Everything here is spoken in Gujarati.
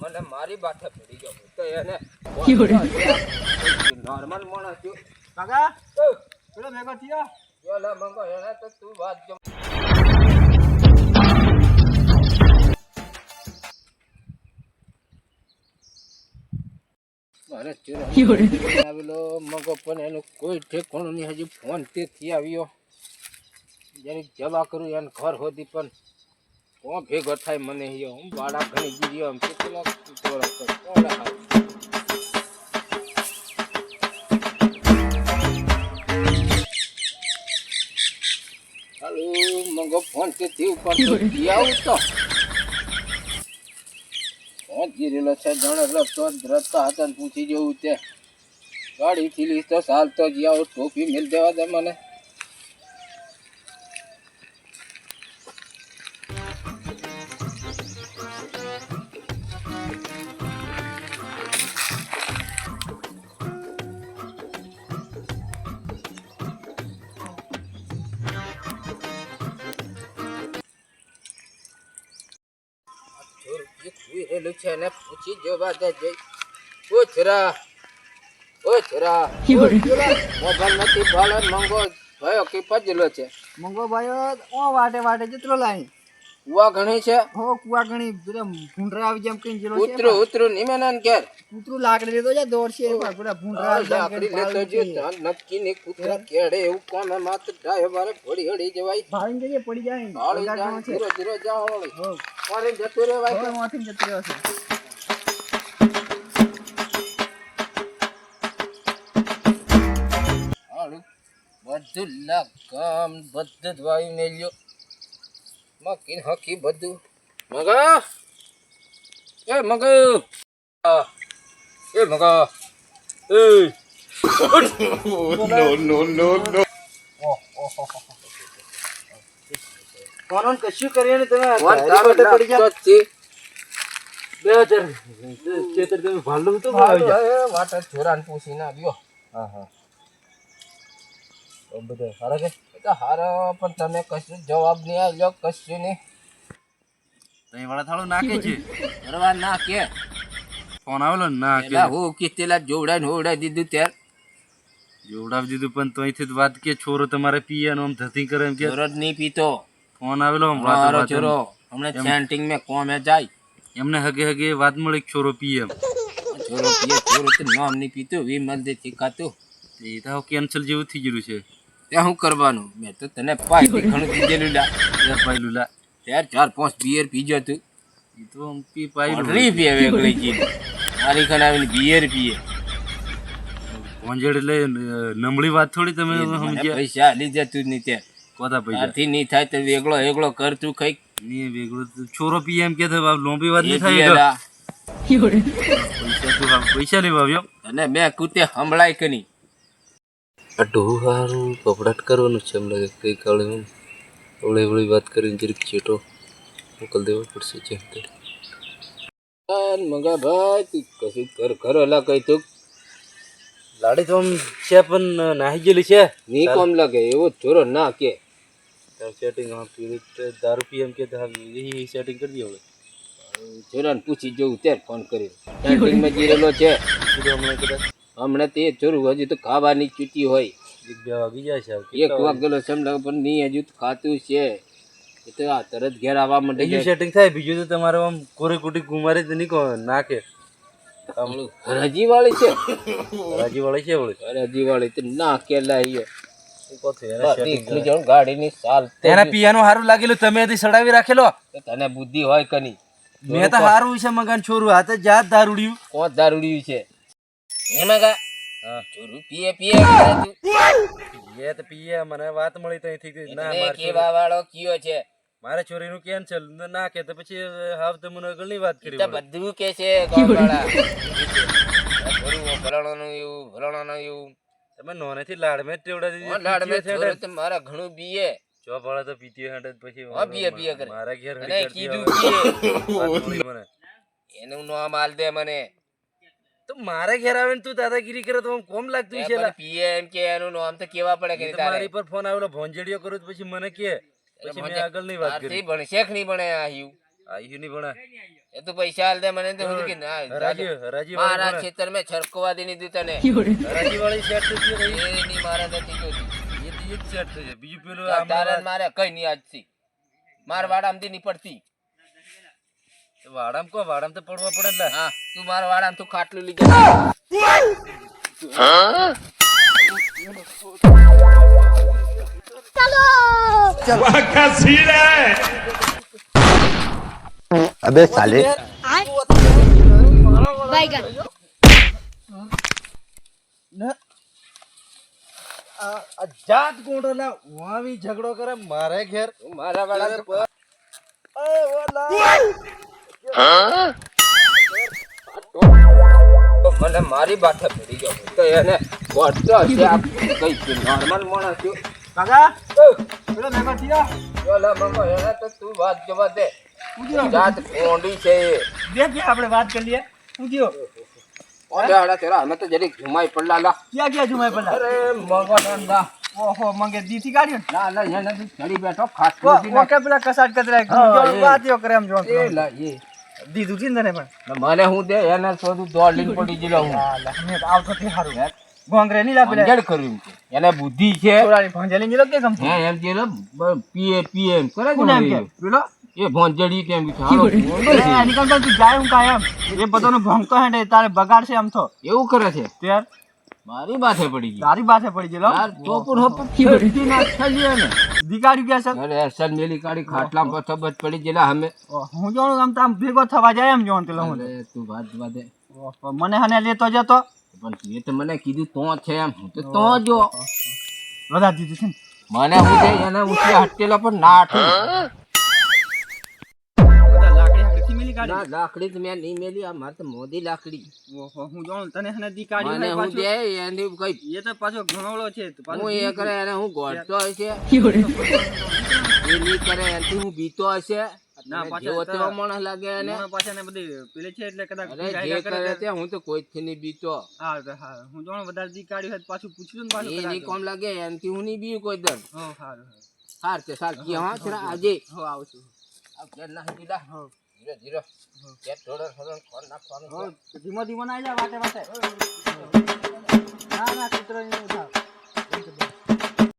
મને મારી બાથે પડી ગયો તો એને નોર્મલ માણસ છું કાકા પેલો ભેગો થયો યો લે મંગો એને તો તું વાત જો મારે ચૂર આવેલો મંગો પણ એનું કોઈ ઠેકાણું નહીં હજી ફોન તેથી આવ્યો જ્યારે જવા કરું એને ઘર હોતી પણ કોણ ભેગો થાય મને હિયો હું બાળા ઘણી ગીર્યો એમ કેટલા કોણ હાલો મંગો ફોન તેથી ઉપર તો આવું તો ફોન ગીરેલો છે જાણે રસ્તો રસ્તા હતા ને પૂછી જવું તે ગાડી થી લીસ તો સાલ તો જ્યાં ટોપી મિલ દેવા દે મને છે ને પૂછી જોવા દે જઈ ઓ છરા મોબાઈલ નથી ભાડે મંગો ભયો કે પજલો છે મંગો ભાઈ ઓ વાટે વાટે જતરો લાઈ કુવા ઘણી છે હો કુવા ઘણી ભૂંડરા આવી જેમ કઈ જેલો છે ઉતરું નિમેનાન ઘેર કૂતરું લાકડી લેતો જા દોડશે પૂરા ભૂંડરા આવી લાકડી લેતો જો નક્કી ની કૂતરા કેડે એવું કામે માત ડાય બારે પડી હડી જવાય ભાળીને જઈએ પડી જાય ભાળી જા ધીરો ધીરો જાવ ઓળી હો મારે જતો રે ભાઈ માથી જતો રહ્યો છે બધું લગમ બધું દવાઈ મેલ્યો મકીન હકી બધું મગા એ મગા એ મગા એ નો કોણ કશું કરીએ ને તમે પડી જા 2000 ચેતર તમે ભાલું તો વાટર ચોરાન પૂછીને આવ્યો હા હા બધા સારા કે તો હારો પણ તમે કશું જવાબ નહીં આવ્યો કશું નહીં તઈ વાળા થાળું નાખે છે બરાબર ના કે ફોન આવેલો ના કે હું કીધેલા જોવડાઈને હોવડાઈ દીધું ત્યારે જોવડાવી દીધું પણ તોયથી વાત કે છોરો તમારે પીએ આમ ધતી કરે એમ કે જરૂર નહીં પીતો ફોન આવેલો મારો છોરો હમણાં સેન્ટિંગ મેં કોમે જાય એમને હગે હગે વાત મળી છોરો પીએ એમ છોરો પીએ છોરો તો નામ નહીં પીતું વિમલ દે ચીકાતું એ તો કેન્સલ જેવું થઈ ગયું છે ત્યાં શું કરવાનું મેં તો તને પાઈ ઘણું પીધેલું લા પાયલું લા ત્યારે 4-5 બિયર પીજો તું એ તો પી પાયલું નહીં પીએ વેગળી જી મારી ખાને આવીને બિયર પીએ કોંજેડ એટલે નમળી વાત થોડી તમે સમજ્યા પૈસા લીધે તું નહીં ત્યાં કોતા પૈસા ત્યારથી નહીં થાય તો વેગળો વેગળો કર તું કઈક નહીં વેગળો છોરો પીએ એમ કે લોંબી વાત નહીં થાય પૈસા લેવા આવ્યો અને મેં કુતે હમળાય કે નહીં અઢું સારું કપડાટ કરવાનું છે એમ લાગે કઈ કાળે હું અવળી અવળી વાત કરીને જરીક ચેટો મોકલ દેવો પડશે છે મગા ભાઈ તું કશું કર ઘર હલા કઈ તું લાડી તો આમ છે પણ નાહી ગયેલી છે ની કોમ લાગે એવો ચોરો ના કે સેટિંગ દારૂ પી એમ કે એ સેટિંગ કરી દઈએ હવે ચોરાને પૂછી જવું ત્યારે ફોન કરી સેટિંગમાં જીરેલો છે હમણાં તે ચોરું હજી તો ખાવાની ચૂટી હોય એક બે વાગી જાય છે એક વાગેલો સમજાવ પણ નહીં હજુ તો ખાતું છે એ તો આ તરત ઘેર આવવા માંડે બીજું સેટિંગ થાય બીજું તો તમારે આમ કોરી કુટી ગુમારી તો નહીં નાખે હરાજી વાળી છે રાજી વાળી છે ઓળી હરાજી વાળી તો ના કે લાવીએ ગાડીની સાલ તેને પિયાનું સારું લાગેલું તમે સડાવી રાખેલો તને બુદ્ધિ હોય કે નહીં મેં તો સારું છે મકાન છોરું હાથે જાત દારૂડ્યું કોણ દારૂડિયું છે એમાં કા ચોરું પીએ પીએ એ તો પીએ મને વાત મળી તો અહીંથી ના માર કેવા વાળો કયો છે મારે ચોરીનું કેન્સલ ના કે તો પછી હાવ તો મને આગળની વાત કરી બધું કે છે ગામવાળા ચોરું ભરણાનું એવું ભરણાનું એવું તમે નોનેથી લાડમે ટેવડા દીધી લાડમે ચોરું તો મારા ઘણું બીએ જો ભળે તો પીતી હટે પછી પીએ પીએ કરે મારા ઘેર અને કીધું પીએ મને એનું નામ આલ દે મને તો મારે ઘેર આવે ને તું દાદાગીરી કરે તો કોમ લાગતું છે પીએમ કે એનું નામ તો કેવા પડે કે મારી પર ફોન આવેલો ભોંજડીયો કરું પછી મને કે પછી મેં આગળ ની વાત કરી ભણે શેખ નહીં ભણે આયું આયુ નહીં ભણા એ તો પૈસા હાલ દે મને તો હું કે ના હરાજી મારા ખેતર મેં છરકવા દી નહીં તને હરાજી વાળી સેટ થઈ ગઈ એ નહીં મારા નથી જોતી એ તો એક સેટ થઈ જાય બીજું પેલું તારે ને મારે કઈ નહીં આજથી માર વાડામાંથી નહીં પડતી વાડામ તો પડવા પડે ને હા તું મારા વાડામાં તું ખાટલું લઈ જા अबे साले बैगन જાત ગોંડોલા વાવી ઝઘડો કરે મારે ઘેર તું મારા વાડા મને મારી બાથે પડી ગયો તો એને વળતો હશે આ કઈ નોર્મલ માણસ છું કાકા પેલો મેગો થયો ચોલા મંગો એને તો તું વાત જવા દે જાત કોંડી છે એ દેખ આપણે વાત કરી લઈએ હું થયો ઓડે આડા તેરા અમે તો જરી ઘુમાઈ પડલા લા ક્યાં જુમાય પેલા અરે મગો નંદા ઓહો મંગે દીથી કાઢ્યો ના ના એને તો ચડી બેઠો ખાટલું દીને ઓકે પેલા કસાટ કતરા હા, એ. વાતીઓ કરે એમ જો એ લા એ દીધું ચિંતા ને પણ મને હું દે એને શોધું દોડ લઈને પડી ગયેલો હું મેં આવતો તે હારું ભોંગરે નહીં લા પેલા અંજળ કર્યું છે એને બુદ્ધિ છે છોરાની ભોંજેલી ગયેલો કે ગમ હે એમ જે પીએ પીએ એમ કરે કોને એમ છે કે પેલો એ ભોંજડી કેમ કે હારો નિકલ તો તું જાય હું કાયમ એ બધાનો ભોંગતો હેડે તારે બગાડશે આમ તો એવું કરે છે ત્યાર મારી માથે પડી ગઈ તારી પાસે પડી ગયેલો યાર ચોપર હપ ફેરતી ના થઈ ને દીકાડી ગયા છે અરે અસલ મેલી કાઢી ખાટલા પર તબત પડી ગયેલા અમે હું જોણું આમ તો આમ ભેગો થવા જાય એમ જોણ પેલો હું અરે તું વાત વાદે મને હને લેતો જતો પણ તું એ તો મને કીધું તો છે એમ હું તો જો વધારે દીધું છે ને મને હું દે એને ઉઠી હટેલો પણ ના હટું બધા લાકડી હાકડીથી મેલી કાઢી ના લાકડી તો મેં નહીં મેલી આ મારે તો મોદી લાકડી ઓહો હું જોણું તને હને દીકાડી મને હું દે એની કઈ એ તો પાછો ઘણોળો છે તો પાછો હું એ કરે એને હું ગોળતો હશે એ નહીં કરે એનાથી હું બીતો હશે ના, ના પાછા જેવો તો- તેવો માણસ લાગે એને મને પાછા ને બધી પેલે છે એટલે કદાચ અરે જે કરે તે હું તો કોઈથી નહીં બીતો હા હું જોણું વધારે દીકાડી હોય તો પાછું પૂછ્યું ને પાછું એ નહીં કોમ લાગે એનાથી હું નહીં બીયું કોઈ દર હો સારું સાર તે સાર કે હા તેરા આજે હો આવું છું આ ઘેર ના દીધા ધીરે ધીરે ઘેર થોડો થોડો ખોર નાખવાનું હો છે. ધીમો ધીમો ના જા વાટે વાટે ના ના કૂતરો નહીં ઉઠાવ